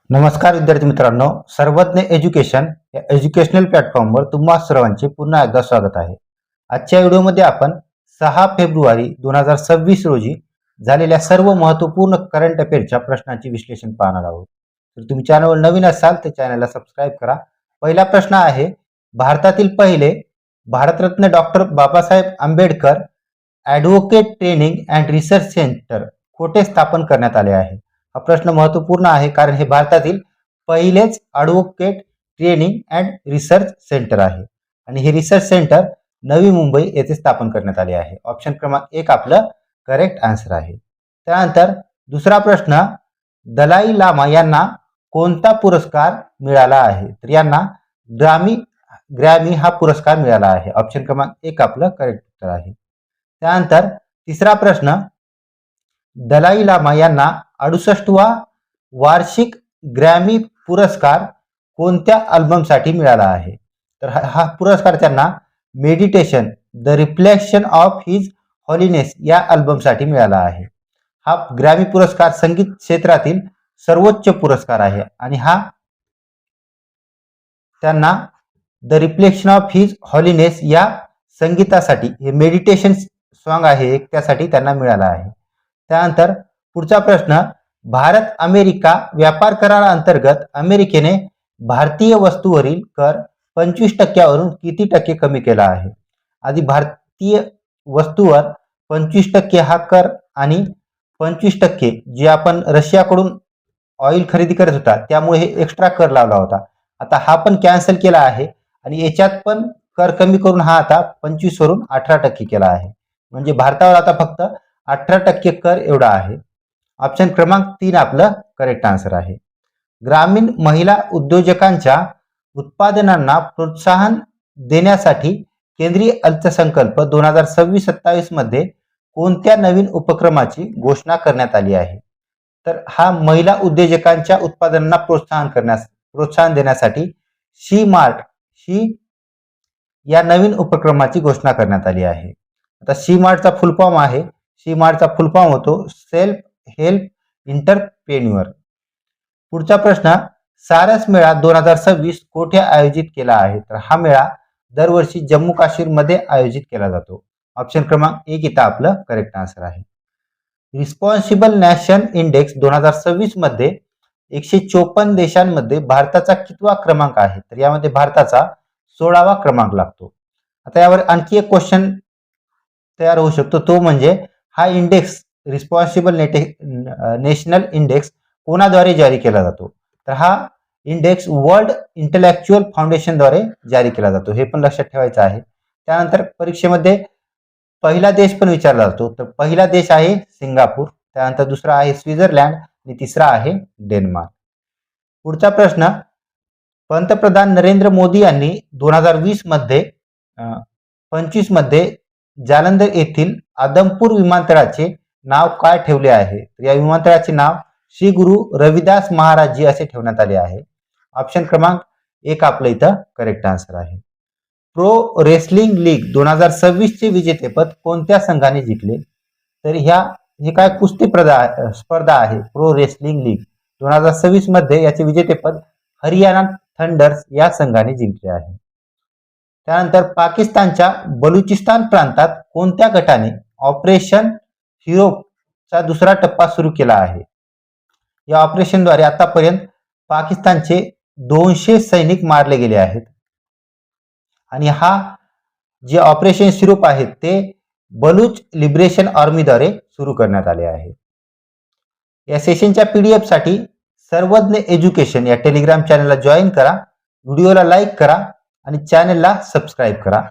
नमस्कार विद्यार्थी मित्रांनो, सर्वज्ञ एज्युकेशन या एज्युकेशनल प्लॅटफॉर्मवर तुम्हा सर्वांचे पुन्हा एकदा स्वागत आहे। आजच्या व्हिडिओमध्ये आपण 6 फेब्रुवारी 2026 रोजी झालेल्या सर्व महत्त्वपूर्ण करंट अफेअरच्या प्रश्नांचे विश्लेषण पाहणार आहोत। तर तुम्ही चॅनलवर नवीन असाल तर चॅनलला सबस्क्राइब करा। पहिला प्रश्न आहे, भारतातील पहिले Bharat Ratna doctor Babasaheb Ambedkar advocate training and research centre कोठे स्थापन करण्यात आले आहे? हा प्रश्न महत्त्वपूर्ण आहे कारण हे भारतातील पहिलेच advocate training and research centre आहे आणि हे रिसर्च सेंटर नवी मुंबई येथे स्थापन करण्यात आले आहे। ऑप्शन क्रमांक 1 आपलं करेक्ट आन्सर आहे। त्यानंतर दुसरा प्रश्न, दलाई लामा यांना कोणता पुरस्कार मिळाला आहे? तर यांना ग्रॅमी हा पुरस्कार मिळाला आहे। ऑप्शन क्रमांक 1 आपलं करेक्ट उत्तर आहे। त्यानंतर तिसरा प्रश्न, दलाई लामा यांना 68वा वार्षिक ग्रॅमी पुरस्कार कोणत्या अल्बमसाठी मिळाला आहे? तर हा पुरस्कार त्यांना meditation the reflection of his holiness या अल्बमसाठी मिळाला आहे। हा ग्रॅमी पुरस्कार संगीत क्षेत्रातील सर्वोच्च पुरस्कार आहे आणि हा त्यांना the reflection of his holiness या संगीतासाठी, हे मेडिटेशन सॉन्ग आहे एक, त्यासाठी त्यांना मिळाला आहे। त्यानंतर पुढचा प्रश्न, भारत अमेरिका व्यापार कराराअंतर्गत अमेरिकेने भारतीय वस्तूवरील कर 25% वरून किती टक्के कमी केला आहे? आधी भारतीय वस्तूवर 25% हा कर आणि 25% जे आपण रशियाकडून ऑइल खरेदी करत होता त्यामुळे हे एक्स्ट्रा कर लावला होता, आता हा पण कॅन्सल केला आहे आणि याच्यात पण कर कमी करून हा आता 25 वरून 18% केला आहे। म्हणजे भारतावर आता फक्त 18% कर एवढा आहे। ऑप्शन क्रमांक 3 आपलं करेक्ट आन्सर आहे। ग्रामीण महिला उद्योजकांच्या उत्पादनांना प्रोत्साहन देण्यासाठी केंद्रीय अर्थसंकल्प 2026-27 मध्ये कोणत्या नवीन उपक्रमाची घोषणा करण्यात आली आहे? तर हा महिला उद्योजकांच्या उत्पादनांना प्रोत्साहन देण्यासाठी शी मार्ट या नवीन उपक्रमाची घोषणा करण्यात आली आहे। आता शी मार्टचा फुल फॉर्म आहे, शी मार्टचा फुल फॉर्म होतो सेल्फ हेल्प इंटरप्रेन्युअर। पुढचा प्रश्न, सारस मेळा 2026 कोठे आयोजित केला आहे? तर हा मेळा दरवर्षी जम्मू काश्मीर मध्ये आयोजित केला जातो। ऑप्शन क्रमांक 1 इथं आपलं करेक्ट आन्सर आहे। रिस्पॉन्सिबल नॅशन इंडेक्स 2026 मध्ये 154 देशांमध्ये भारताचा कितवा क्रमांक आहे? तर यामध्ये भारताचा 16वा क्रमांक लागतो। आता यावर आणखी एक क्वेश्चन तयार होऊ शकतो, तो म्हणजे हा इंडेक्स रिस्पॉन्सिबल नॅशनल इंडेक्स कोणाद्वारे जारी केला जातो? तर हा इंडेक्स वर्ल्ड इंटेलेक्चुअल फाउंडेशन द्वारे जारी केला जातो, हे पण लक्षात ठेवायचं आहे। त्यानंतर परीक्षेमध्ये पहिला देश पण विचारला जातो, तर पहिला देश आहे सिंगापूर, त्यानंतर दुसरा आहे स्वित्झर्लंड आणि तिसरा आहे डेन्मार्क। पुढचा प्रश्न, पंतप्रधान नरेंद्र मोदी यांनी 2025 मध्ये जालंधर येथील आदमपूर विमानतळाचे नाव काय ठेवले आहे? तर या विमानतळाचे नाव श्री गुरु रविदास महाराज असे ठेवण्यात आले आहे। ऑप्शन क्रमांक 1 आपलं इथं करेक्ट आन्सर आहे। प्रो रेसलिंग लीग 2026 चे विजेतेपद कोणत्या संघाने जिंकले? तर हे काय कुस्ती स्पर्धा आहे प्रो रेसलिंग लीग 2026 मध्ये याचे विजेतेपद हरियाणा थंडर्स या संघाने जिंकले आहे। त्यानंतर पाकिस्तानच्या बलुचिस्तान प्रांतात कोणत्या गटाने ऑपरेशन हिरोचा दुसरा टप्पा सुरू केला आहे? या ऑपरेशनद्वारे आतापर्यंत पाकिस्तानचे 200 सैनिक मारले गेले आहेत आणि हा जे ऑपरेशन सिरूप आहे ते बलूच लिबरेशन आर्मीद्वारे सुरू करण्यात आले आहे। या सेशनच्या PDF साठी सर्वज्ञ एज्युकेशन या टेलिग्राम चॅनलला जॉईन करा, व्हिडिओला लाईक करा आणि चॅनलला सबस्क्राईब करा।